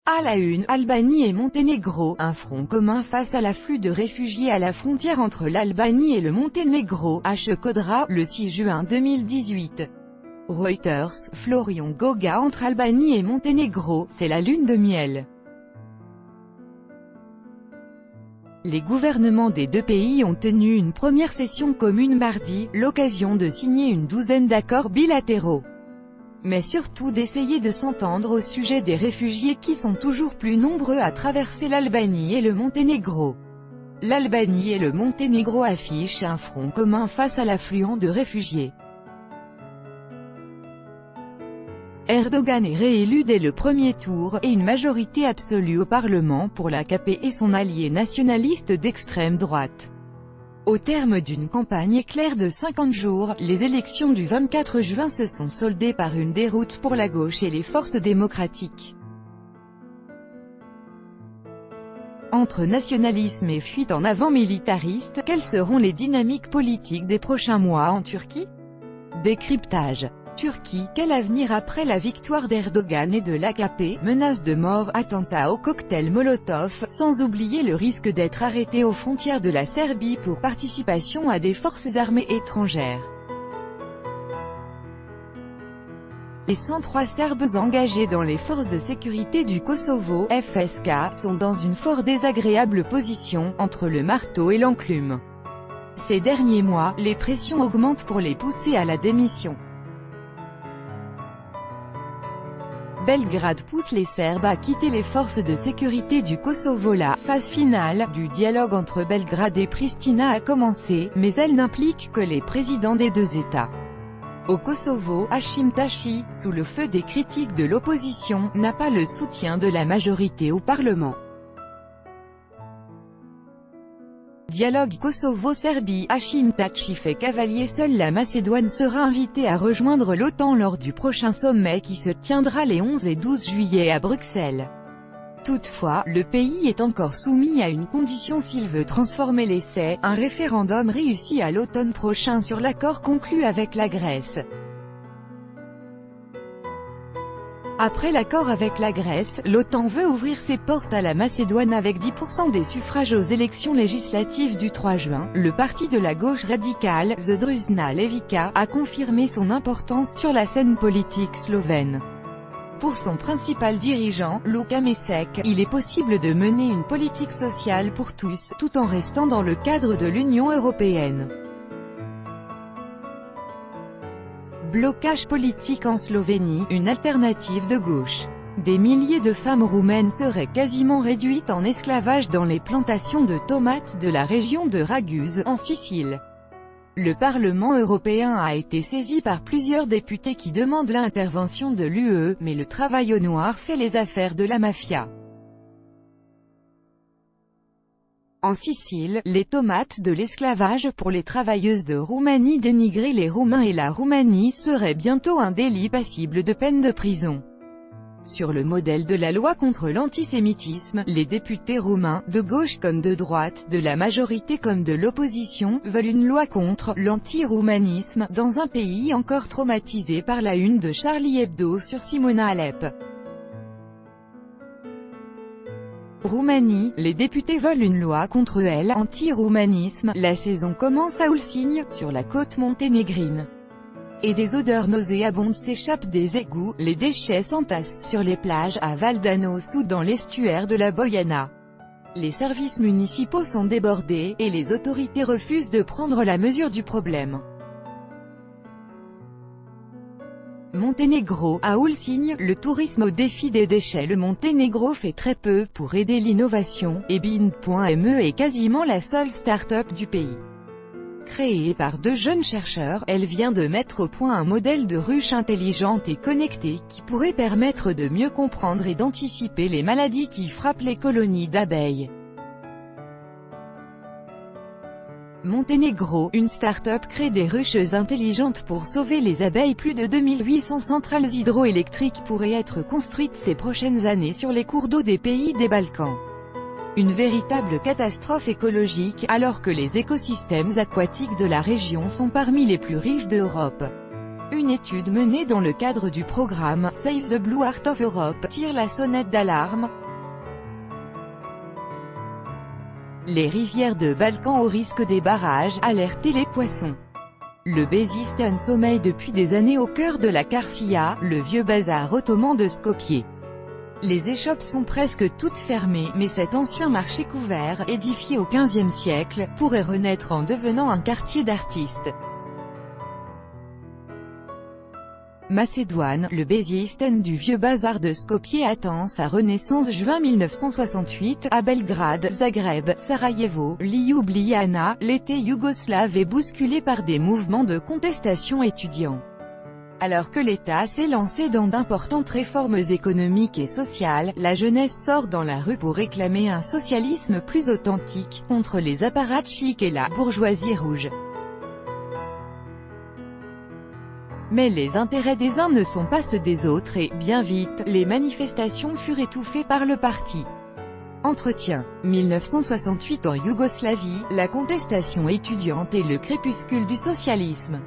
À la une, Albanie et Monténégro, un front commun face à l'afflux de réfugiés à la frontière entre l'Albanie et le Monténégro, à Shkodra, le 6 juin 2018. Reuters, Florian Goga. Entre Albanie et Monténégro, c'est la lune de miel. Les gouvernements des deux pays ont tenu une première session commune mardi, l'occasion de signer une douzaine d'accords bilatéraux. Mais surtout d'essayer de s'entendre au sujet des réfugiés qui sont toujours plus nombreux à traverser l'Albanie et le Monténégro. L'Albanie et le Monténégro affichent un front commun face à l'affluent de réfugiés. Erdogan est réélu dès le premier tour, et une majorité absolue au Parlement pour l'AKP et son allié nationaliste d'extrême droite. Au terme d'une campagne éclair de 50 jours, les élections du 24 juin se sont soldées par une déroute pour la gauche et les forces démocratiques. Entre nationalisme et fuite en avant militariste, quelles seront les dynamiques politiques des prochains mois en Turquie? Décryptage. Turquie, quel avenir après la victoire d'Erdogan et de l'AKP? Menaces de mort, attentats au cocktail Molotov, sans oublier le risque d'être arrêté aux frontières de la Serbie pour participation à des forces armées étrangères. Les 103 Serbes engagés dans les forces de sécurité du Kosovo, FSK, sont dans une fort désagréable position, entre le marteau et l'enclume. Ces derniers mois, les pressions augmentent pour les pousser à la démission. Belgrade pousse les Serbes à quitter les forces de sécurité du Kosovo. La phase finale du dialogue entre Belgrade et Pristina a commencé, mais elle n'implique que les présidents des deux États. Au Kosovo, Hashim Thaçi, sous le feu des critiques de l'opposition, n'a pas le soutien de la majorité au Parlement. Dialogue Kosovo-Serbie. Hashim Thaçi fait cavalier seul. La Macédoine sera invitée à rejoindre l'OTAN lors du prochain sommet qui se tiendra les 11 et 12 juillet à Bruxelles. Toutefois, le pays est encore soumis à une condition s'il veut transformer l'essai, un référendum réussi à l'automne prochain sur l'accord conclu avec la Grèce. Après l'accord avec la Grèce, l'OTAN veut ouvrir ses portes à la Macédoine avec 10% des suffrages aux élections législatives du 3 juin. Le parti de la gauche radicale, Združna Levica, a confirmé son importance sur la scène politique slovène. Pour son principal dirigeant, Luka Mesek, il est possible de mener une politique sociale pour tous, tout en restant dans le cadre de l'Union européenne. Blocage politique en Slovénie, une alternative de gauche. Des milliers de femmes roumaines seraient quasiment réduites en esclavage dans les plantations de tomates de la région de Raguse, en Sicile. Le Parlement européen a été saisi par plusieurs députés qui demandent l'intervention de l'UE, mais le travail au noir fait les affaires de la mafia. En Sicile, les tomates de l'esclavage pour les travailleuses de Roumanie. Dénigrer les Roumains et la Roumanie serait bientôt un délit passible de peine de prison. Sur le modèle de la loi contre l'antisémitisme, les députés roumains, de gauche comme de droite, de la majorité comme de l'opposition, veulent une loi contre l'anti-roumanisme, dans un pays encore traumatisé par la une de Charlie Hebdo sur Simona Halep. Roumanie, les députés veulent une loi contre l'anti-roumanisme. La saison commence à Ulcinj, sur la côte monténégrine. Et des odeurs nauséabondes s'échappent des égouts, les déchets s'entassent sur les plages, à Valdanos ou dans l'estuaire de la Bojana. Les services municipaux sont débordés, et les autorités refusent de prendre la mesure du problème. Monténégro, à Ulcinj, le tourisme au défi des déchets. Le Monténégro fait très peu pour aider l'innovation, et Bind.me est quasiment la seule start-up du pays. Créée par deux jeunes chercheurs, elle vient de mettre au point un modèle de ruche intelligente et connectée qui pourrait permettre de mieux comprendre et d'anticiper les maladies qui frappent les colonies d'abeilles. Monténégro, une start-up crée des ruches intelligentes pour sauver les abeilles. Plus de 2800 centrales hydroélectriques pourraient être construites ces prochaines années sur les cours d'eau des pays des Balkans. Une véritable catastrophe écologique, alors que les écosystèmes aquatiques de la région sont parmi les plus riches d'Europe. Une étude menée dans le cadre du programme Save the Blue Heart of Europe tire la sonnette d'alarme. Les rivières de Balkans au risque des barrages, alertez les poissons. Le Bezisten sommeille depuis des années au cœur de la Karsia, le vieux bazar ottoman de Skopje. Les échoppes sont presque toutes fermées, mais cet ancien marché couvert, édifié au XVe siècle, pourrait renaître en devenant un quartier d'artistes. Macédoine, le Bezisten du vieux bazar de Skopje attend sa renaissance juin 1968, à Belgrade, Zagreb, Sarajevo, Ljubljana, l'été yougoslave est bousculé par des mouvements de contestation étudiants. Alors que l'État s'est lancé dans d'importantes réformes économiques et sociales, la jeunesse sort dans la rue pour réclamer un socialisme plus authentique, contre les apparatchiks et la bourgeoisie rouge. Mais les intérêts des uns ne sont pas ceux des autres et, bien vite, les manifestations furent étouffées par le parti. Entretien. 1968 en Yougoslavie, la contestation étudiante et le crépuscule du socialisme.